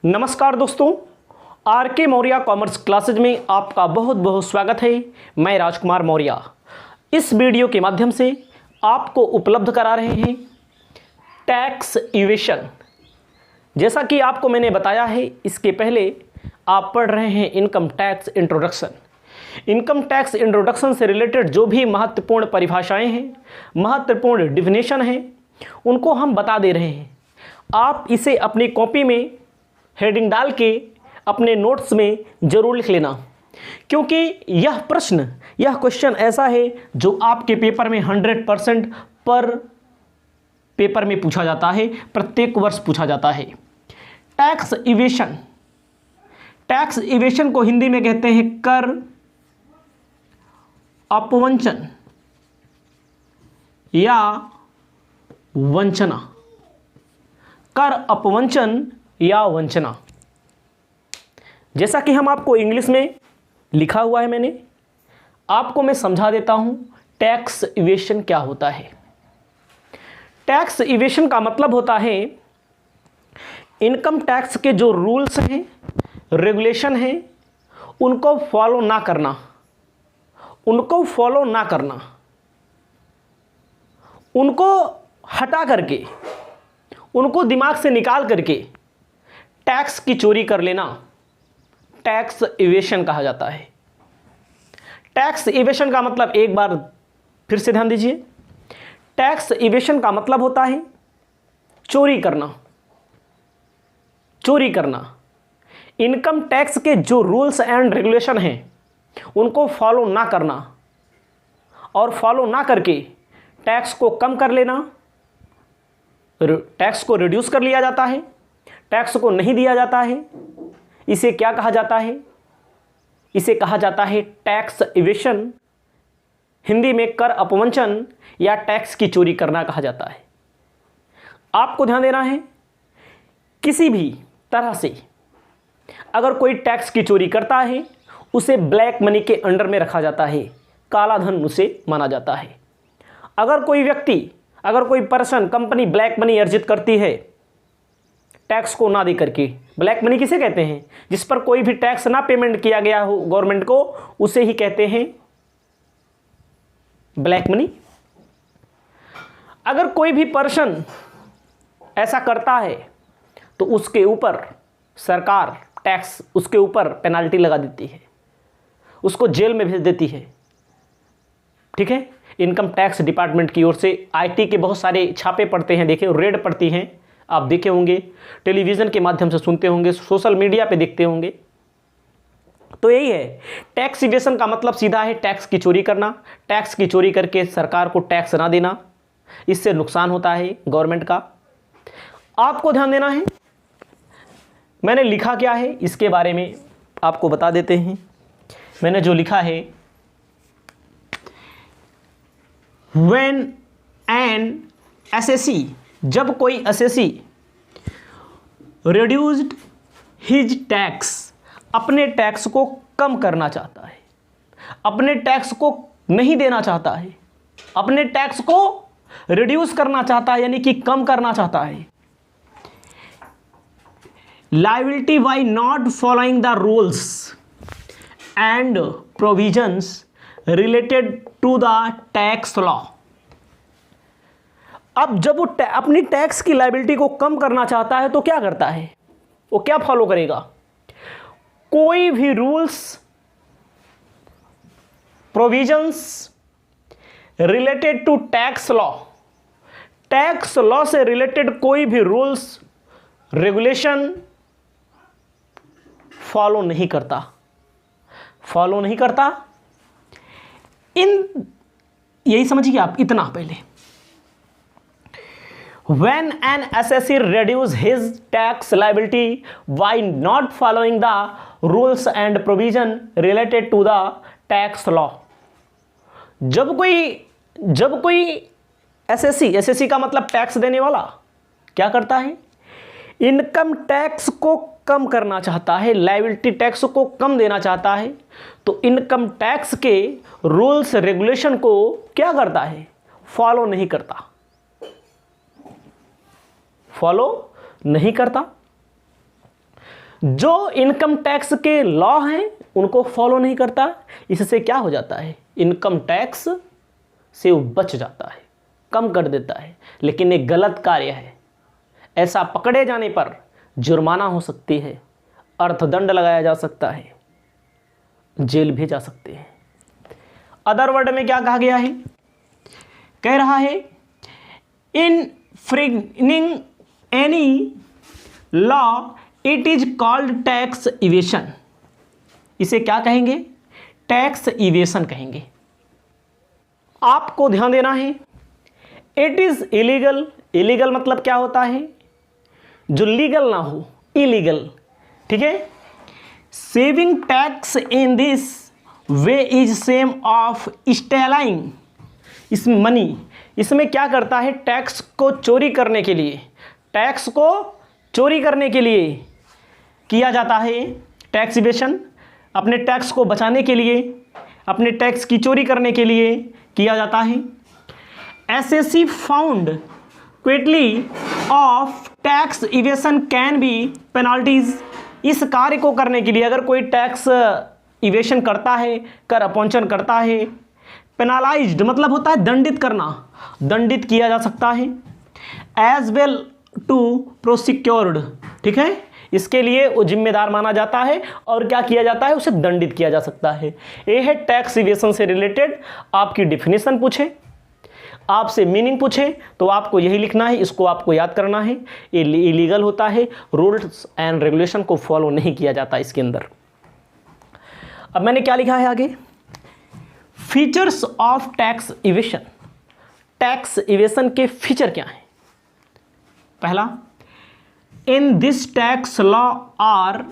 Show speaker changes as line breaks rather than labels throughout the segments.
नमस्कार दोस्तों, आर के मौर्य कॉमर्स क्लासेज में आपका बहुत बहुत स्वागत है। मैं राजकुमार मौर्य इस वीडियो के माध्यम से आपको उपलब्ध करा रहे हैं टैक्स इवेशन। जैसा कि आपको मैंने बताया है, इसके पहले आप पढ़ रहे हैं income tax introduction. Income tax introduction से रिलेटेड जो भी महत्वपूर्ण परिभाषाएं हैं, महत्वपूर्ण डिफिनेशन हैं, उनको हम बता दे रहे हैं। आप इसे अपनी कॉपी में हेडिंग डाल के अपने नोट्स में ज़रूर लिख लेना, क्योंकि यह क्वेश्चन ऐसा है जो आपके पेपर में 100% पर पेपर में पूछा जाता है, प्रत्येक वर्ष पूछा जाता है। टैक्स इवेशन को हिंदी में कहते हैं कर अपवंचन या वंचना। कर अपवंचन या वंचना, जैसा कि हम आपको इंग्लिश में लिखा हुआ है, मैंने आपको मैं समझा देता हूं टैक्स इवेशन क्या होता है। टैक्स इवेशन का मतलब होता है इनकम टैक्स के जो रूल्स हैं, रेगुलेशन हैं, उनको फॉलो ना करना, उनको हटा करके, उनको दिमाग से निकाल करके टैक्स की चोरी कर लेना टैक्स इवेशन कहा जाता है। टैक्स इवेशन का मतलब, एक बार फिर से ध्यान दीजिए, टैक्स इवेशन का मतलब होता है चोरी करना। इनकम टैक्स के जो रूल्स एंड रेगुलेशन हैं उनको फॉलो ना करना, और फॉलो ना करके टैक्स को कम कर लेना। टैक्स को रिड्यूस कर लिया जाता है, टैक्स को नहीं दिया जाता है। इसे क्या कहा जाता है? इसे कहा जाता है टैक्स इवेशन। हिंदी में कर अपवंचन या टैक्स की चोरी करना कहा जाता है। आपको ध्यान देना है, किसी भी तरह से अगर कोई टैक्स की चोरी करता है, उसे ब्लैक मनी के अंडर में रखा जाता है, काला धन उसे माना जाता है। अगर कोई व्यक्ति, अगर कोई पर्सन, कंपनी ब्लैक मनी अर्जित करती है टैक्स को ना दे करके, ब्लैक मनी किसे कहते हैं? जिस पर कोई भी टैक्स ना पेमेंट किया गया हो गवर्नमेंट को, उसे ही कहते हैं ब्लैक मनी। अगर कोई भी पर्सन ऐसा करता है तो उसके ऊपर सरकार टैक्स, उसके ऊपर पेनाल्टी लगा देती है, उसको जेल में भेज देती है। ठीक है, इनकम टैक्स डिपार्टमेंट की ओर से आईटी के बहुत सारे छापे पड़ते हैं, देखिए रेड पड़ती हैं, आप देखे होंगे, टेलीविज़न के माध्यम से सुनते होंगे, सोशल मीडिया पे देखते होंगे। तो यही है, टैक्स इवेशन का मतलब सीधा है टैक्स की चोरी करना। टैक्स की चोरी करके सरकार को टैक्स ना देना, इससे नुकसान होता है गवर्नमेंट का। आपको ध्यान देना है, मैंने लिखा क्या है इसके बारे में आपको बता देते हैं। मैंने जो लिखा है, व्हेन एन एसएससी, जब कोई एसएससी रिड्यूस्ड हिज टैक्स, अपने टैक्स को कम करना चाहता है, अपने टैक्स को नहीं देना चाहता है, अपने टैक्स को रिड्यूस करना चाहता है, यानी कि कम करना चाहता है। Liability by not following the rules and provisions related to the tax law. अब जब वो अपनी टैक्स की लायबिलिटी को कम करना चाहता है तो क्या करता है? वो क्या फॉलो करेगा? कोई भी rules, provisions related to tax law, tax law से रिलेटेड कोई भी रूल्स, रेगुलेशन फॉलो नहीं करता। यही समझिए आप, इतना पहले, when an assessee reduce his tax liability by not following the rules and provision related to the tax law। जब कोई एसएससी का मतलब टैक्स देने वाला क्या करता है? इनकम टैक्स को कम करना चाहता है, लायबिलिटी टैक्स को कम देना चाहता है, तो इनकम टैक्स के रूल्स रेगुलेशन को क्या करता है? फॉलो नहीं करता। जो इनकम टैक्स के लॉ हैं उनको फॉलो नहीं करता, इससे क्या हो जाता है, इनकम टैक्स से वो बच जाता है, कम कर देता है। लेकिन एक गलत कार्य है, ऐसा पकड़े जाने पर जुर्माना हो सकती है, अर्थदंड लगाया जा सकता है, जेल भी जा सकते हैं। अदर वर्ड में क्या कहा गया है, कह रहा है infringing any law it is called tax evasion. इसे क्या कहेंगे, टैक्स इवेशन कहेंगे। आपको ध्यान देना है, इट इज इलीगल, इलीगल मतलब क्या होता है, जो लीगल ना हो, इलीगल, ठीक है। Saving tax in this way is same of stealing is money. इसमें क्या करता है, टैक्स को चोरी करने के लिए, टैक्स को चोरी करने के लिए किया जाता है टैक्स इवेशन, अपने टैक्स को बचाने के लिए, अपने टैक्स की चोरी करने के लिए किया जाता है। SSC found quickly of tax evasion can be penalties. इस कार्य को करने के लिए अगर कोई टैक्स इवेशन करता है, कर अपवंचन करता है, पेनालाइज्ड मतलब होता है दंडित करना, दंडित किया जा सकता है। एज वेल टू प्रोसिक्योर्ड, ठीक है, इसके लिए वो जिम्मेदार माना जाता है और क्या किया जाता है, उसे दंडित किया जा सकता है। ये है टैक्स इवेशन से रिलेटेड। आपकी डिफिनेशन पूछे, आपसे मीनिंग पूछे तो आपको यही लिखना है, इसको आपको याद करना है। ये इलीगल होता है, रूल्स एंड रेगुलेशन को फॉलो नहीं किया जाता इसके अंदर। अब मैंने क्या लिखा है आगे, features of tax evasion. Tax evasion के फीचर क्या हैं। पहला, in this tax law are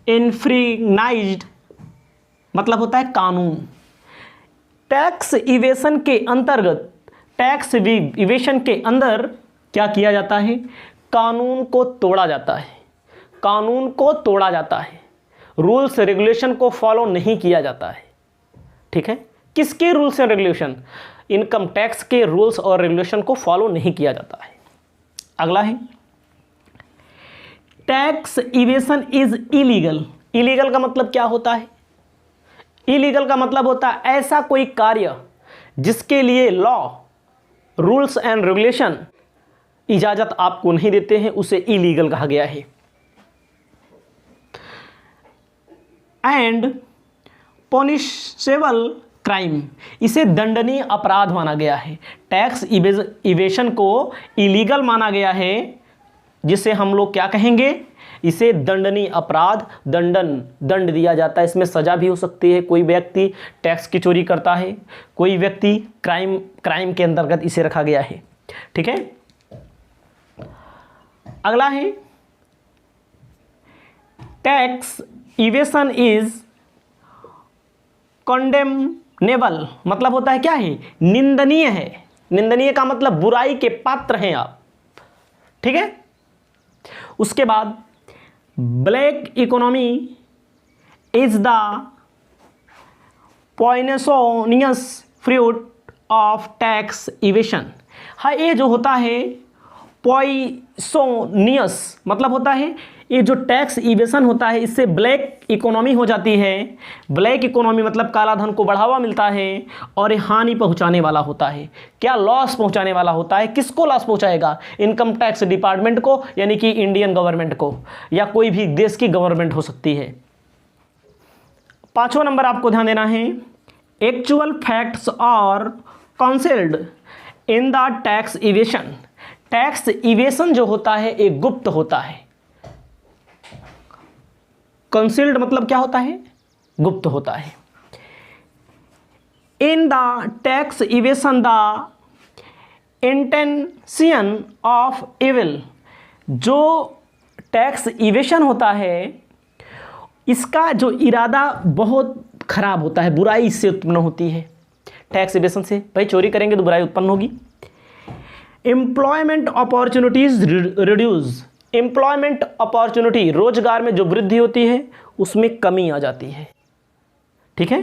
infringed मतलब होता है कानून। टैक्स इवेशन के अंतर्गत, टैक्स इवेशन के अंदर क्या किया जाता है, कानून को तोड़ा जाता है, कानून को तोड़ा जाता है, रूल्स रेगुलेशन को फॉलो नहीं किया जाता है, ठीक है। किसके rules and regulation, income tax के रूल्स और रेगुलेशन को फॉलो नहीं किया जाता है। अगला है tax evasion is illegal. Illegal का मतलब क्या होता है, इलीगल का मतलब होता है ऐसा कोई कार्य जिसके लिए लॉ, रूल्स एंड रेगुलेशन इजाजत आपको नहीं देते हैं, उसे इलीगल कहा गया है। एंड पनिशेबल क्राइम, इसे दंडनीय अपराध माना गया है। टैक्स इवेशन को इलीगल माना गया है, जिसे हम लोग क्या कहेंगे, इसे दंडनीय अपराध, दंड दिया जाता है। इसमें सजा भी हो सकती है। कोई व्यक्ति टैक्स की चोरी करता है, कोई व्यक्ति क्राइम के अंतर्गत इसे रखा गया है, ठीक है। अगला है टैक्स इवेशन इज कंडेमनेबल मतलब होता है क्या है, निंदनीय है। निंदनीय का मतलब बुराई के पात्र हैं आप, ठीक है। उसके बाद black economy is the poisonous fruit of tax evasion. हाँ, ये जो होता है पॉइजनस मतलब होता है ये जो टैक्स इवेशन होता है, इससे ब्लैक इकोनॉमी हो जाती है। ब्लैक इकोनॉमी मतलब काला धन को बढ़ावा मिलता है और ये हानि पहुंचाने वाला होता है। क्या लॉस पहुंचाने वाला होता है। किसको लॉस पहुंचाएगा, इनकम टैक्स डिपार्टमेंट को, यानी कि इंडियन गवर्नमेंट को, या कोई भी देश की गवर्नमेंट हो सकती है। 5वां नंबर आपको ध्यान देना है, एक्चुअल फैक्ट्स और concealed in the tax evasion. Tax evasion जो होता है एक गुप्त होता है। कंसील्ड मतलब क्या होता है, गुप्त होता है। इन the tax evasion the intention of evil, जो टैक्स इवेशन होता है इसका जो इरादा बहुत खराब होता है, बुराई इससे उत्पन्न होती है। टैक्स इवेशन से भाई चोरी करेंगे तो बुराई उत्पन्न होगी। Employment opportunities reduce, employment opportunity रोजगार में जो वृद्धि होती है उसमें कमी आ जाती है, ठीक है।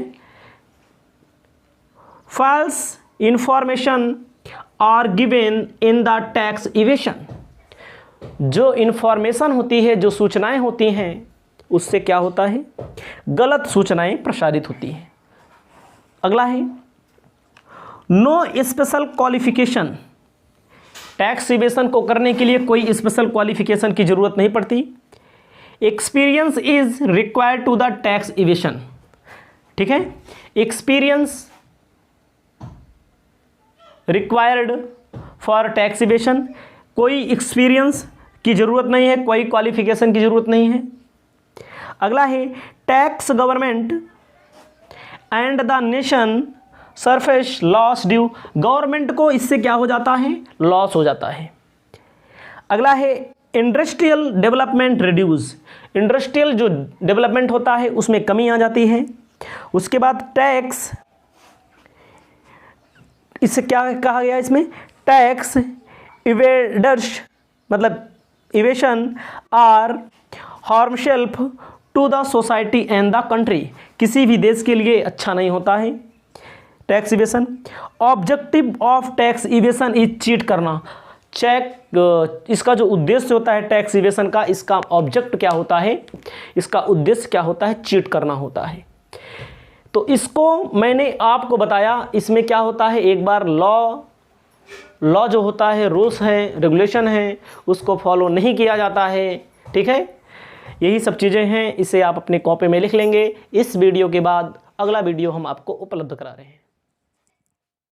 False information are given in the tax evasion, जो इन्फॉर्मेशन होती है, जो सूचनाएं होती हैं, उससे क्या होता है, गलत सूचनाएं प्रसारित होती हैं। अगला है no special qualification. Tax evasion को करने के लिए कोई स्पेशल क्वालिफिकेशन की जरूरत नहीं पड़ती। Experience is required to the tax evasion. ठीक है, experience required for tax evasion, कोई एक्सपीरियंस की जरूरत नहीं है, कोई क्वालिफिकेशन की जरूरत नहीं है। अगला है tax government and the nation surface loss due. Government को इससे क्या हो जाता है, लॉस हो जाता है। अगला है इंडस्ट्रियल डेवलपमेंट रिड्यूस। इंडस्ट्रियल जो डेवलपमेंट होता है उसमें कमी आ जाती है। उसके बाद टैक्स, इससे क्या कहा गया, इसमें टैक्स इवेडर्स मतलब evasion are harmful to the society and the country. किसी भी देश के लिए अच्छा नहीं होता है tax evasion. Objective of tax evasion is cheat करना। इसका जो उद्देश्य होता है टैक्स इवेशन का, इसका ऑब्जेक्ट क्या होता है, इसका उद्देश्य क्या होता है, चीट करना होता है। तो इसको मैंने आपको बताया, इसमें क्या होता है, एक बार लॉ जो होता है, रूल्स हैं, रेगुलेशन हैं, उसको फॉलो नहीं किया जाता है। ठीक है, यही सब चीज़ें हैं, इसे आप अपने कॉपी में लिख लेंगे। इस वीडियो के बाद अगला वीडियो हम आपको उपलब्ध करा रहे हैं।